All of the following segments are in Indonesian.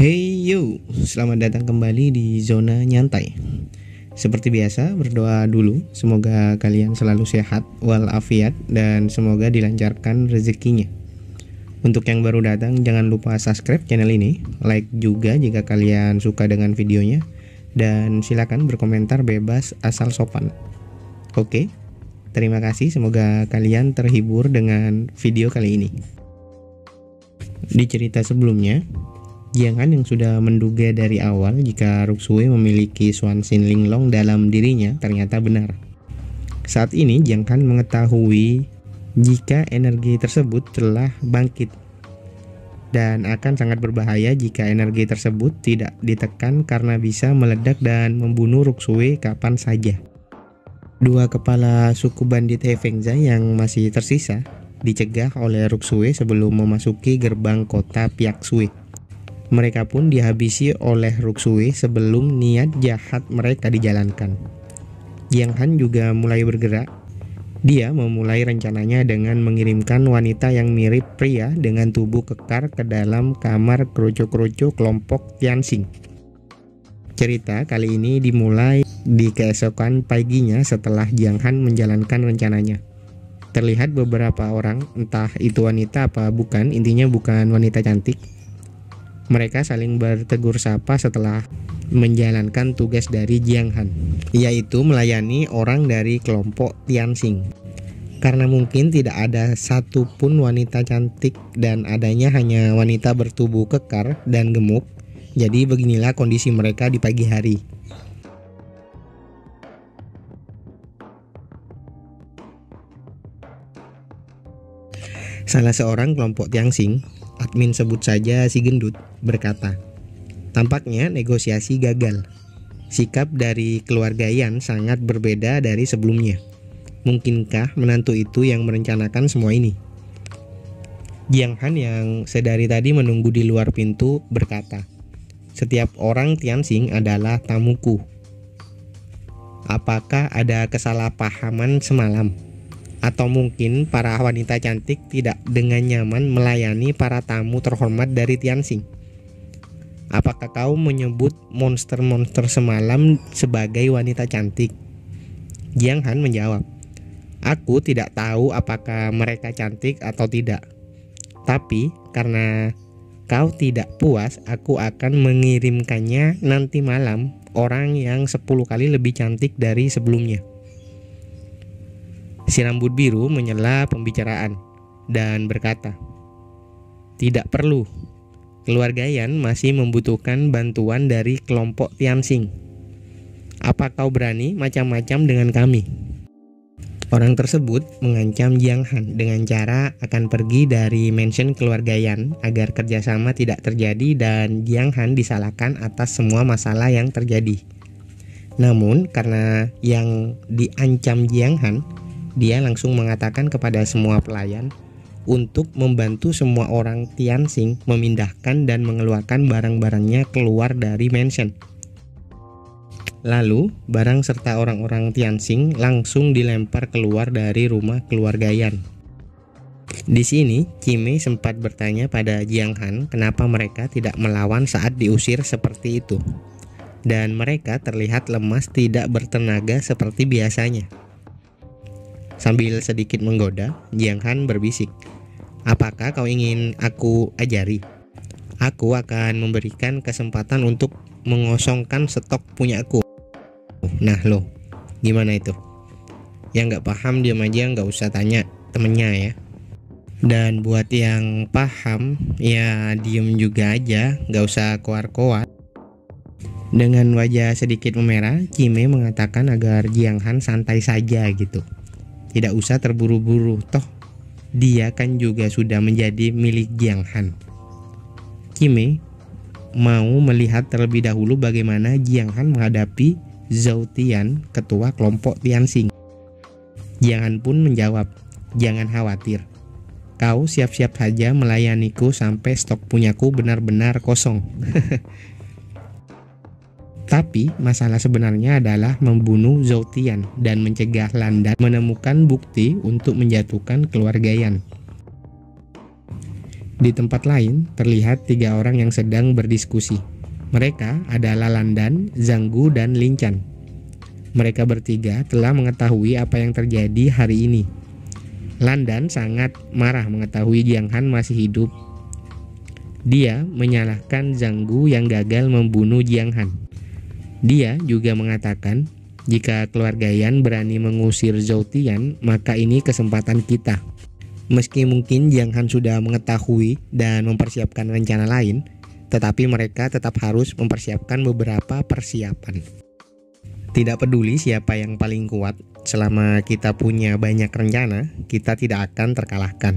Hey yo, selamat datang kembali di Zona Nyantai. Seperti biasa, berdoa dulu. Semoga kalian selalu sehat walafiat dan semoga dilancarkan rezekinya. Untuk yang baru datang, jangan lupa subscribe channel ini, like juga jika kalian suka dengan videonya, dan silakan berkomentar bebas asal sopan. Oke, terima kasih. Semoga kalian terhibur dengan video kali ini. Di cerita sebelumnya, Jiang Han yang sudah menduga dari awal jika Ruksue memiliki Swanshin Linglong dalam dirinya ternyata benar. Saat ini Jiang Han mengetahui jika energi tersebut telah bangkit dan akan sangat berbahaya jika energi tersebut tidak ditekan karena bisa meledak dan membunuh Ruksue kapan saja. Dua kepala suku bandit Hefengza yang masih tersisa dicegah oleh Ruksue sebelum memasuki gerbang kota Piaksue. Mereka pun dihabisi oleh Ruksue sebelum niat jahat mereka dijalankan. Jiang Han juga mulai bergerak. Dia memulai rencananya dengan mengirimkan wanita yang mirip pria dengan tubuh kekar ke dalam kamar kroco-kroco kelompok Tianxing. Cerita kali ini dimulai di keesokan paginya setelah Jiang Han menjalankan rencananya. Terlihat beberapa orang, entah itu wanita apa bukan, intinya bukan wanita cantik. Mereka saling bertegur sapa setelah menjalankan tugas dari Jiang Han, yaitu melayani orang dari kelompok Tianxing. Karena mungkin tidak ada satupun wanita cantik dan adanya hanya wanita bertubuh kekar dan gemuk, jadi beginilah kondisi mereka di pagi hari. Salah seorang kelompok Tianxing, admin sebut saja si gendut, berkata, tampaknya negosiasi gagal. Sikap dari keluarga Yan sangat berbeda dari sebelumnya. Mungkinkah menantu itu yang merencanakan semua ini? Jiang Han yang sedari tadi menunggu di luar pintu berkata, setiap orang Tianxing adalah tamuku. Apakah ada kesalahpahaman semalam? Atau mungkin para wanita cantik tidak dengan nyaman melayani para tamu terhormat dari Tianxing? Apakah kau menyebut monster-monster semalam sebagai wanita cantik? Jiang Han menjawab, aku tidak tahu apakah mereka cantik atau tidak. Tapi karena kau tidak puas, aku akan mengirimkannya nanti malam orang yang 10 kali lebih cantik dari sebelumnya. Si rambut biru menyela pembicaraan dan berkata, tidak perlu. Keluarga Yan masih membutuhkan bantuan dari kelompok Tianxing. Apa kau berani macam-macam dengan kami? Orang tersebut mengancam Jiang Han dengan cara akan pergi dari mansion keluarga Yan agar kerjasama tidak terjadi dan Jiang Han disalahkan atas semua masalah yang terjadi. Namun karena yang diancam Jiang Han, dia langsung mengatakan kepada semua pelayan untuk membantu semua orang Tianxing memindahkan dan mengeluarkan barang-barangnya keluar dari mansion. Lalu, barang serta orang-orang Tianxing langsung dilempar keluar dari rumah keluarga Yan. Di sini, Qime sempat bertanya pada Jiang Han kenapa mereka tidak melawan saat diusir seperti itu. Dan mereka terlihat lemas, tidak bertenaga seperti biasanya. Sambil sedikit menggoda, Jiang Han berbisik, apakah kau ingin aku ajari? Aku akan memberikan kesempatan untuk mengosongkan stok punyaku. Nah lo, gimana itu? Yang gak paham diam aja, gak usah tanya temennya ya. Dan buat yang paham, ya diem juga aja, gak usah koar-koar. Dengan wajah sedikit memerah, Qime mengatakan agar Jiang Han santai saja gitu. Tidak usah terburu-buru, toh dia kan juga sudah menjadi milik Jiang Han. Qime mau melihat terlebih dahulu bagaimana Jiang Han menghadapi Zhou Tian, ketua kelompok Tianxing. Jiang Han pun menjawab, jangan khawatir. Kau siap-siap saja melayaniku sampai stok punyaku benar-benar kosong. Tapi masalah sebenarnya adalah membunuh Zhou Tian dan mencegah Landan menemukan bukti untuk menjatuhkan keluarga Yan. Di tempat lain, terlihat 3 orang yang sedang berdiskusi. Mereka adalah Landan, Zanggu, dan Linchan. Mereka bertiga telah mengetahui apa yang terjadi hari ini. Landan sangat marah mengetahui Jiang Han masih hidup. Dia menyalahkan Zanggu yang gagal membunuh Jiang Han. Dia juga mengatakan, jika keluarga Yan berani mengusir Zhou Tian, maka ini kesempatan kita. Meski mungkin Jiang Han sudah mengetahui dan mempersiapkan rencana lain, tetapi mereka tetap harus mempersiapkan beberapa persiapan. Tidak peduli siapa yang paling kuat, selama kita punya banyak rencana, kita tidak akan terkalahkan.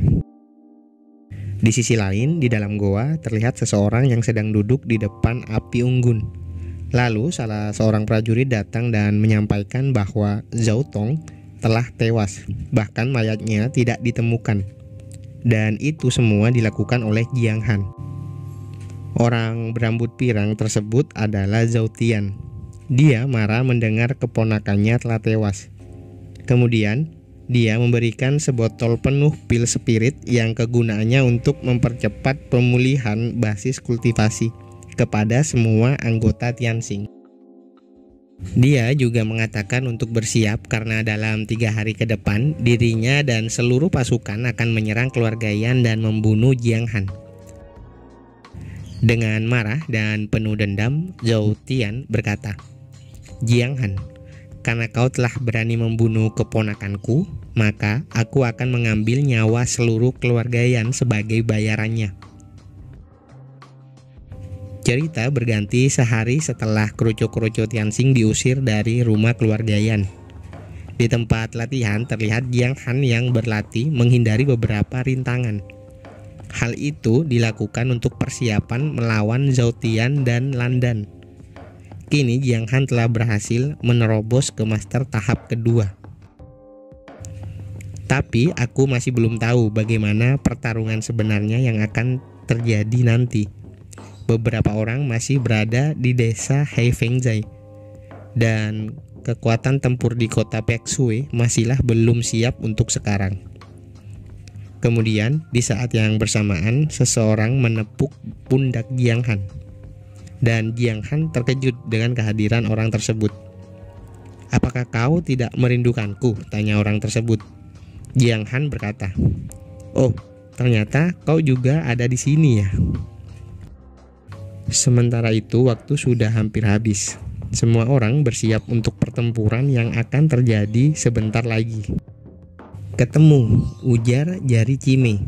Di sisi lain, di dalam goa terlihat seseorang yang sedang duduk di depan api unggun. Lalu salah seorang prajurit datang dan menyampaikan bahwa Zhao Tong telah tewas, bahkan mayatnya tidak ditemukan. Dan itu semua dilakukan oleh Jiang Han. Orang berambut pirang tersebut adalah Zhou Tian. Dia marah mendengar keponakannya telah tewas. Kemudian, dia memberikan sebotol penuh pil spirit yang kegunaannya untuk mempercepat pemulihan basis kultivasi kepada semua anggota Tianxing. Dia juga mengatakan untuk bersiap karena dalam 3 hari ke depan dirinya dan seluruh pasukan akan menyerang keluarga Yan dan membunuh Jiang Han. Dengan marah dan penuh dendam, Zhou Tian berkata, "Jiang Han, karena kau telah berani membunuh keponakanku, maka aku akan mengambil nyawa seluruh keluarga Yan sebagai bayarannya." Cerita berganti sehari setelah kerucu-kerucu Tianxing diusir dari rumah keluarga Yan. Di tempat latihan terlihat Jiang Han yang berlatih menghindari beberapa rintangan. Hal itu dilakukan untuk persiapan melawan Zhou Tian dan Landan. Kini Jiang Han telah berhasil menerobos ke master tahap kedua. Tapi aku masih belum tahu bagaimana pertarungan sebenarnya yang akan terjadi nanti. Beberapa orang masih berada di desa Heifengzai, dan kekuatan tempur di kota Pekshue masihlah belum siap untuk sekarang. Kemudian, di saat yang bersamaan, seseorang menepuk pundak Jiang Han. Dan Jiang Han terkejut dengan kehadiran orang tersebut. "Apakah kau tidak merindukanku?" tanya orang tersebut. Jiang Han berkata, "Oh, ternyata kau juga ada di sini ya." Sementara itu, waktu sudah hampir habis. Semua orang bersiap untuk pertempuran yang akan terjadi sebentar lagi. "Ketemu," ujar jari Cime.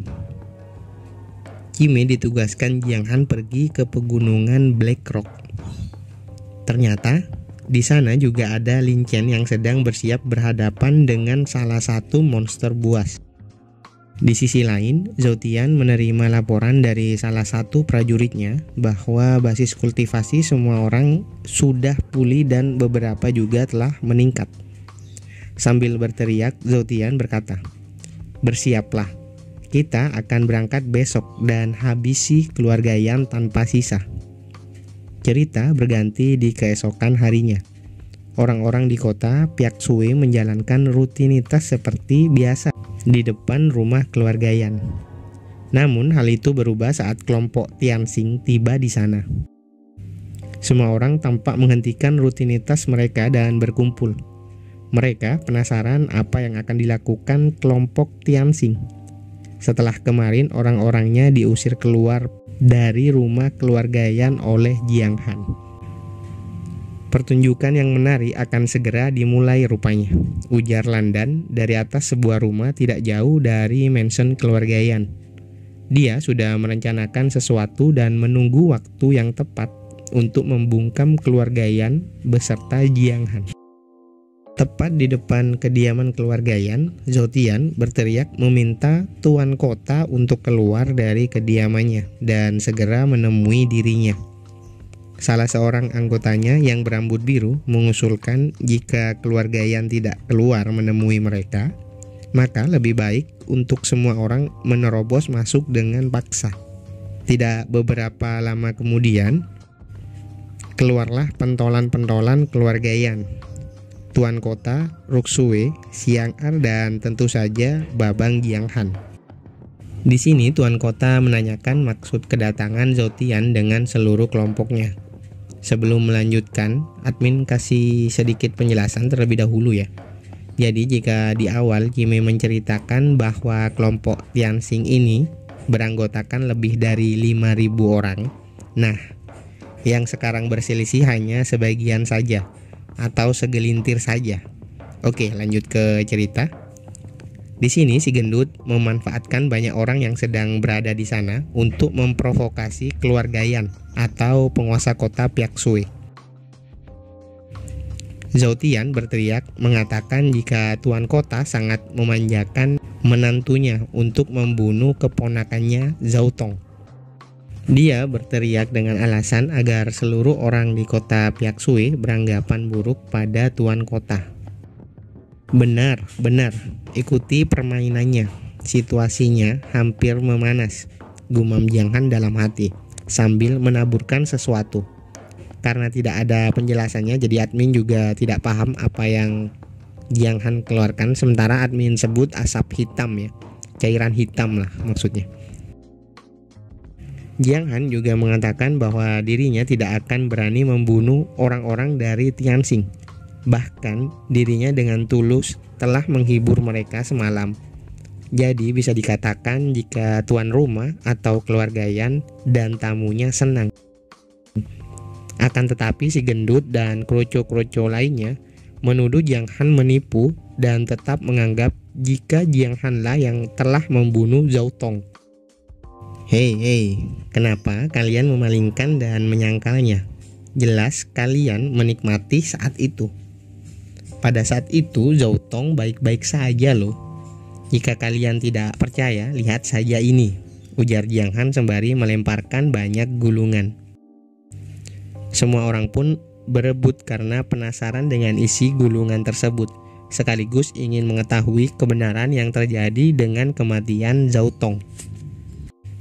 Cime ditugaskan Jiang Han pergi ke pegunungan Black Rock. Ternyata di sana juga ada Linchan yang sedang bersiap berhadapan dengan salah satu monster buas. Di sisi lain, Zhou Tian menerima laporan dari salah satu prajuritnya bahwa basis kultivasi semua orang sudah pulih dan beberapa juga telah meningkat. Sambil berteriak, Zhou Tian berkata, "Bersiaplah, kita akan berangkat besok dan habisi keluarga Yan tanpa sisa." Cerita berganti di keesokan harinya. Orang-orang di kota Pekshue menjalankan rutinitas seperti biasa di depan rumah keluarga Yan. Namun hal itu berubah saat kelompok Tianxing tiba di sana. Semua orang tampak menghentikan rutinitas mereka dan berkumpul. Mereka penasaran apa yang akan dilakukan kelompok Tianxing setelah kemarin orang-orangnya diusir keluar dari rumah keluarga Yan oleh Jiang Han. "Pertunjukan yang menarik akan segera dimulai rupanya," ujar Landan dari atas sebuah rumah tidak jauh dari mansion keluarga Yan. Dia sudah merencanakan sesuatu dan menunggu waktu yang tepat untuk membungkam keluarga Yan beserta Jiang Han. Tepat di depan kediaman keluarga Yan, Zhou Tian berteriak meminta tuan kota untuk keluar dari kediamannya dan segera menemui dirinya. Salah seorang anggotanya yang berambut biru mengusulkan jika keluarga Yan tidak keluar menemui mereka, maka lebih baik untuk semua orang menerobos masuk dengan paksa. Tidak beberapa lama kemudian, keluarlah pentolan-pentolan keluarga Yan, tuan kota, Ruxue, Xiang'er, dan tentu saja Babang Jiang Han. Di sini Tuan Kota menanyakan maksud kedatangan Zhao Tian dengan seluruh kelompoknya. Sebelum melanjutkan, admin kasih sedikit penjelasan terlebih dahulu ya. Jadi jika di awal Jimmy menceritakan bahwa kelompok Tianxing ini beranggotakan lebih dari 5.000 orang. Nah, yang sekarang berselisih hanya sebagian saja atau segelintir saja. Oke, lanjut ke cerita. Di sini si gendut memanfaatkan banyak orang yang sedang berada di sana untuk memprovokasi keluarga Yan atau penguasa kota pihak Sui. Zhao Tian berteriak mengatakan jika tuan kota sangat memanjakan menantunya untuk membunuh keponakannya Zhao Tong. Dia berteriak dengan alasan agar seluruh orang di kota pihak Sui beranggapan buruk pada tuan kota. Benar, ikuti permainannya. Situasinya hampir memanas, gumam Jiang Han dalam hati, sambil menaburkan sesuatu. Karena tidak ada penjelasannya, jadi admin juga tidak paham apa yang Jiang Han keluarkan. Sementara admin sebut asap hitam ya, cairan hitam lah maksudnya. Jiang Han juga mengatakan bahwa dirinya tidak akan berani membunuh orang-orang dari Tianxing. Bahkan dirinya dengan tulus telah menghibur mereka semalam. Jadi bisa dikatakan jika tuan rumah atau keluarga Yan dan tamunya senang. Akan tetapi si gendut dan kroco-kroco lainnya menuduh Jiang Han menipu dan tetap menganggap jika Jiang Han lah yang telah membunuh Zhao Tong. Hei, kenapa kalian memalingkan dan menyangkalnya? Jelas kalian menikmati saat itu. Pada saat itu Zhao Tong baik-baik saja loh. Jika kalian tidak percaya, lihat saja ini, ujar Jiang Han sembari melemparkan banyak gulungan. Semua orang pun berebut karena penasaran dengan isi gulungan tersebut, sekaligus ingin mengetahui kebenaran yang terjadi dengan kematian Zhao Tong.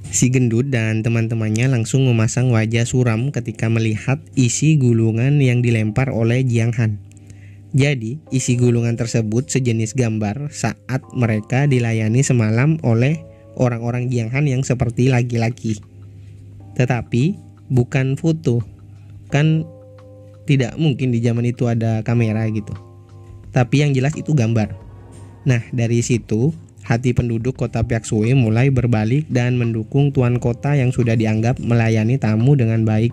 Si gendut dan teman-temannya langsung memasang wajah suram ketika melihat isi gulungan yang dilempar oleh Jiang Han. Jadi, isi gulungan tersebut sejenis gambar saat mereka dilayani semalam oleh orang-orang Jiang Han yang seperti laki-laki. Tetapi, bukan foto. Kan tidak mungkin di zaman itu ada kamera gitu. Tapi yang jelas itu gambar. Nah, dari situ, hati penduduk kota pihak Sui mulai berbalik dan mendukung tuan kota yang sudah dianggap melayani tamu dengan baik.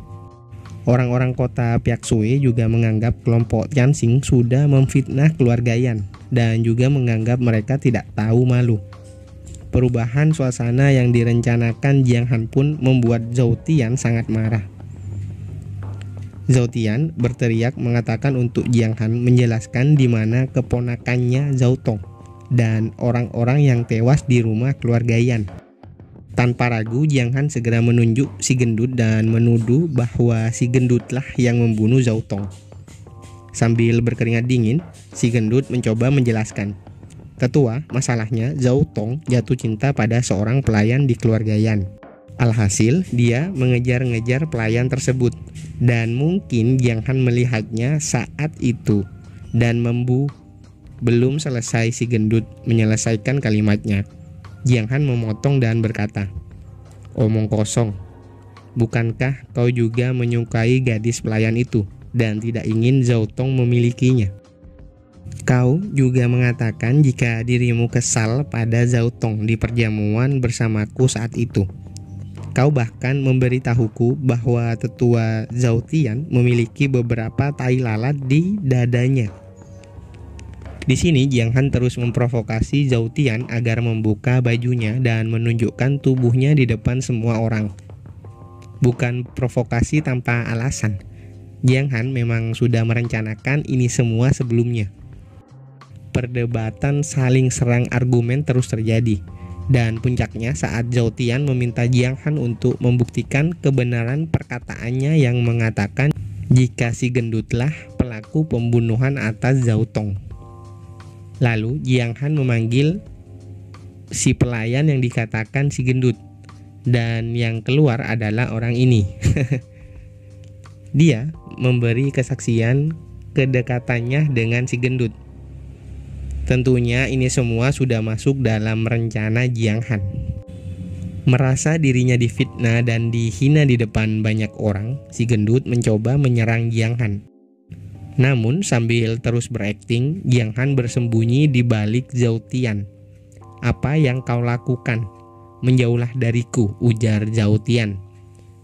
Orang-orang kota pihak Sui juga menganggap kelompok Tianxing sudah memfitnah keluarga Yan dan juga menganggap mereka tidak tahu malu. Perubahan suasana yang direncanakan Jiang Han pun membuat Zhao Tian sangat marah. Zhao Tian berteriak mengatakan untuk Jiang Han menjelaskan di mana keponakannya Zhao Tong dan orang-orang yang tewas di rumah keluarga Yan. Tanpa ragu, Jiang Han segera menunjuk si gendut dan menuduh bahwa si gendutlah yang membunuh Zhao Tong. Sambil berkeringat dingin, si gendut mencoba menjelaskan. Tetua, masalahnya Zhao Tong jatuh cinta pada seorang pelayan di keluarga Yan. Alhasil, dia mengejar-ngejar pelayan tersebut dan mungkin Jiang Han melihatnya saat itu dan belum selesai si gendut menyelesaikan kalimatnya. Jiang Han memotong dan berkata, "Omong kosong. Bukankah kau juga menyukai gadis pelayan itu dan tidak ingin Zhao Tong memilikinya? Kau juga mengatakan jika dirimu kesal pada Zhao Tong di perjamuan bersamaku saat itu. Kau bahkan memberitahuku bahwa tetua Zhao Tian memiliki beberapa tai lalat di dadanya." Di sini Jiang Han terus memprovokasi Zhao Tian agar membuka bajunya dan menunjukkan tubuhnya di depan semua orang. Bukan provokasi tanpa alasan. Jiang Han memang sudah merencanakan ini semua sebelumnya. Perdebatan saling serang argumen terus terjadi. Dan puncaknya saat Zhao Tian meminta Jiang Han untuk membuktikan kebenaran perkataannya yang mengatakan jika si gendutlah pelaku pembunuhan atas Zhao Tong. Lalu Jiang Han memanggil si pelayan yang dikatakan si gendut, dan yang keluar adalah orang ini. Dia memberi kesaksian kedekatannya dengan si gendut. Tentunya ini semua sudah masuk dalam rencana Jiang Han. Merasa dirinya difitnah dan dihina di depan banyak orang, si gendut mencoba menyerang Jiang Han. Namun sambil terus berakting, Jiang Han bersembunyi di balik Zhao Tian. "Apa yang kau lakukan? Menjauhlah dariku," ujar Zhao Tian.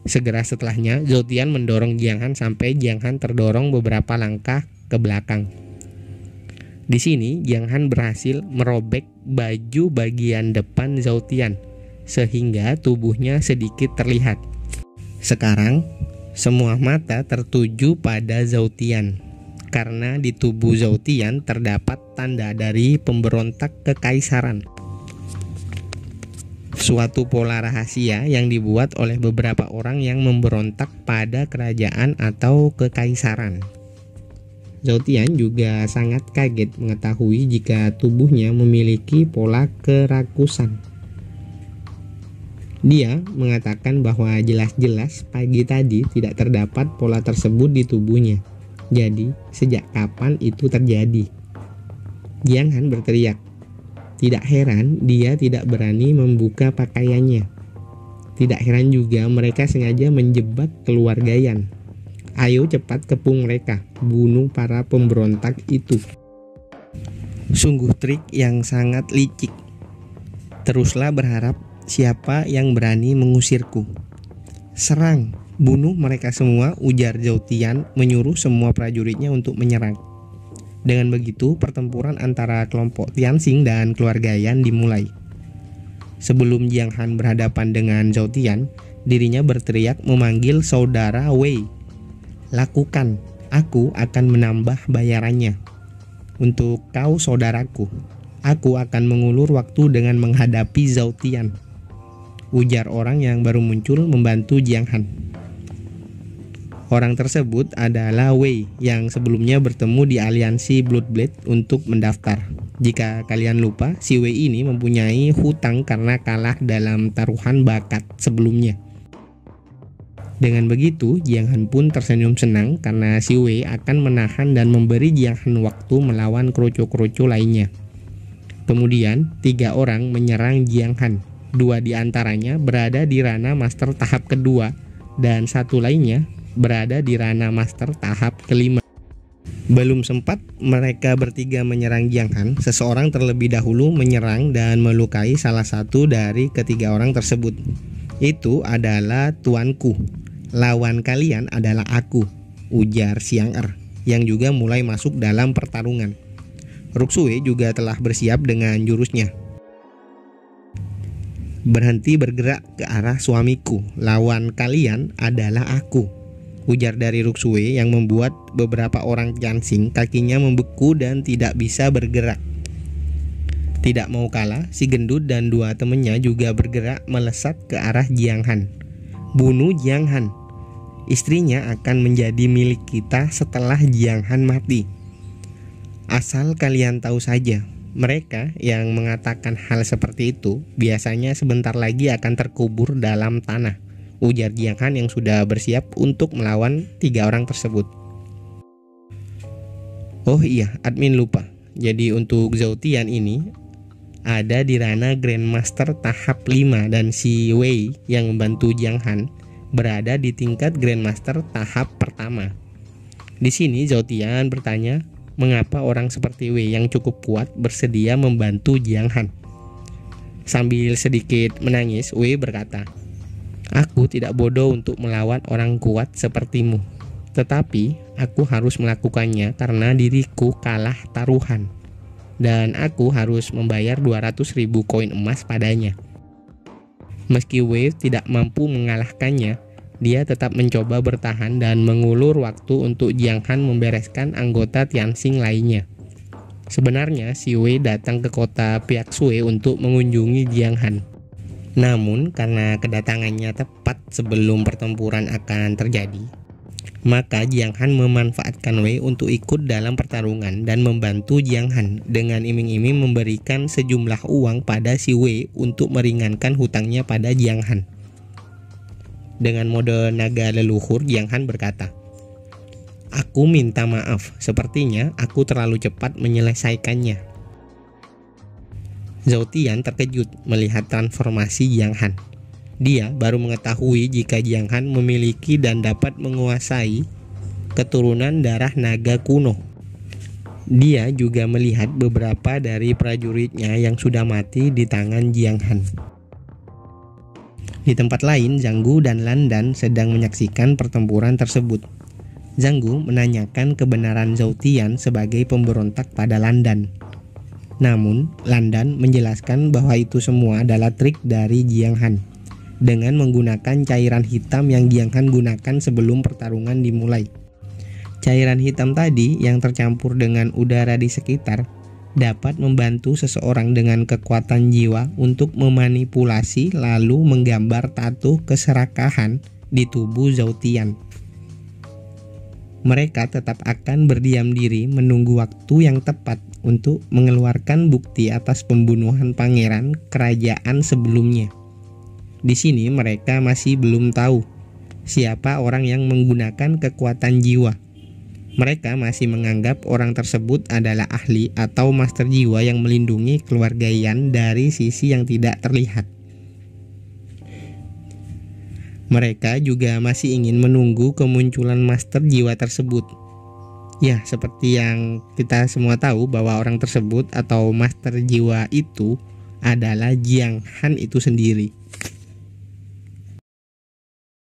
Segera setelahnya, Zhao Tian mendorong Jiang Han sampai Jiang Han terdorong beberapa langkah ke belakang. Di sini, Jiang Han berhasil merobek baju bagian depan Zhao Tian, sehingga tubuhnya sedikit terlihat. Sekarang, semua mata tertuju pada Zhao Tian, karena di tubuh Zhao Tian terdapat tanda dari pemberontak kekaisaran. Suatu pola rahasia yang dibuat oleh beberapa orang yang memberontak pada kerajaan atau kekaisaran. Zhao Tian juga sangat kaget mengetahui jika tubuhnya memiliki pola kerakusan. Dia mengatakan bahwa jelas-jelas pagi tadi tidak terdapat pola tersebut di tubuhnya. Jadi, sejak kapan itu terjadi? Jiang Han berteriak. Tidak heran dia tidak berani membuka pakaiannya. Tidak heran juga mereka sengaja menjebak keluarga Yan. Ayo cepat kepung mereka, bunuh para pemberontak itu. Sungguh trik yang sangat licik. Teruslah berharap siapa yang berani mengusirku. Serang, bunuh mereka semua, ujar Zhao Tian menyuruh semua prajuritnya untuk menyerang. Dengan begitu, pertempuran antara kelompok Tianxing dan keluarga Yan dimulai. Sebelum Jiang Han berhadapan dengan Zhao Tian, dirinya berteriak memanggil saudara Wei. Lakukan, aku akan menambah bayarannya. Untuk kau saudaraku, aku akan mengulur waktu dengan menghadapi Zhao Tian, ujar orang yang baru muncul membantu Jiang Han. Orang tersebut adalah Wei yang sebelumnya bertemu di aliansi Bloodblade untuk mendaftar. Jika kalian lupa, si Wei ini mempunyai hutang karena kalah dalam taruhan bakat sebelumnya. Dengan begitu, Jiang Han pun tersenyum senang karena si Wei akan menahan dan memberi Jiang Han waktu melawan kroco-kroco lainnya. Kemudian, 3 orang menyerang Jiang Han. 2 di antaranya berada di ranah master tahap kedua dan 1 lainnya berada di ranah master tahap kelima. Belum sempat mereka bertiga menyerang Jiang Han, seseorang terlebih dahulu menyerang dan melukai salah satu dari ketiga orang tersebut. Itu adalah tuanku. Lawan kalian adalah aku, ujar Xiang Er, yang juga mulai masuk dalam pertarungan. Ruxue juga telah bersiap dengan jurusnya. Berhenti bergerak ke arah suamiku. Lawan kalian adalah aku, ujar dari Ruxue yang membuat beberapa orang Tianxing kakinya membeku dan tidak bisa bergerak. Tidak mau kalah, si gendut dan 2 temannya juga bergerak melesat ke arah Jiang Han. Bunuh Jiang Han. Istrinya akan menjadi milik kita setelah Jiang Han mati. Asal kalian tahu saja, mereka yang mengatakan hal seperti itu biasanya sebentar lagi akan terkubur dalam tanah, ujar Jiang Han yang sudah bersiap untuk melawan 3 orang tersebut. Oh iya, admin lupa. Jadi untuk Zhao Tian ini ada di ranah Grandmaster tahap 5 dan si Wei yang membantu Jiang Han berada di tingkat Grandmaster tahap pertama. Di sini Zhao Tian bertanya, mengapa orang seperti Wei yang cukup kuat bersedia membantu Jiang Han? Sambil sedikit menangis, Wei berkata, aku tidak bodoh untuk melawan orang kuat sepertimu, tetapi aku harus melakukannya karena diriku kalah taruhan, dan aku harus membayar 200.000 koin emas padanya. Meski Wei tidak mampu mengalahkannya, dia tetap mencoba bertahan dan mengulur waktu untuk Jiang Han membereskan anggota Tianxing lainnya. Sebenarnya si Wei datang ke kota Piaxue untuk mengunjungi Jiang Han. Namun karena kedatangannya tepat sebelum pertempuran akan terjadi, maka Jiang Han memanfaatkan Wei untuk ikut dalam pertarungan dan membantu Jiang Han dengan iming-iming memberikan sejumlah uang pada si Wei untuk meringankan hutangnya pada Jiang Han. Dengan mode naga leluhur, Jiang Han berkata, aku minta maaf, sepertinya aku terlalu cepat menyelesaikannya. Zhao Tian terkejut melihat transformasi Jiang Han. Dia baru mengetahui jika Jiang Han memiliki dan dapat menguasai keturunan darah naga kuno. Dia juga melihat beberapa dari prajuritnya yang sudah mati di tangan Jiang Han. Di tempat lain, Zhang Gu dan Lan Dan sedang menyaksikan pertempuran tersebut. Zhang Gu menanyakan kebenaran Zhou Tian sebagai pemberontak pada Lan Dan. Namun, Lan Dan menjelaskan bahwa itu semua adalah trik dari Jiang Han dengan menggunakan cairan hitam yang Jiang Han gunakan sebelum pertarungan dimulai. Cairan hitam tadi yang tercampur dengan udara di sekitar dapat membantu seseorang dengan kekuatan jiwa untuk memanipulasi lalu menggambar tato keserakahan di tubuh Zhou Tian. Mereka tetap akan berdiam diri menunggu waktu yang tepat untuk mengeluarkan bukti atas pembunuhan pangeran kerajaan sebelumnya. Di sini mereka masih belum tahu siapa orang yang menggunakan kekuatan jiwa. Mereka masih menganggap orang tersebut adalah ahli atau master jiwa yang melindungi keluarga Yan dari sisi yang tidak terlihat. Mereka juga masih ingin menunggu kemunculan master jiwa tersebut. Ya, seperti yang kita semua tahu bahwa orang tersebut atau master jiwa itu adalah Jiang Han itu sendiri.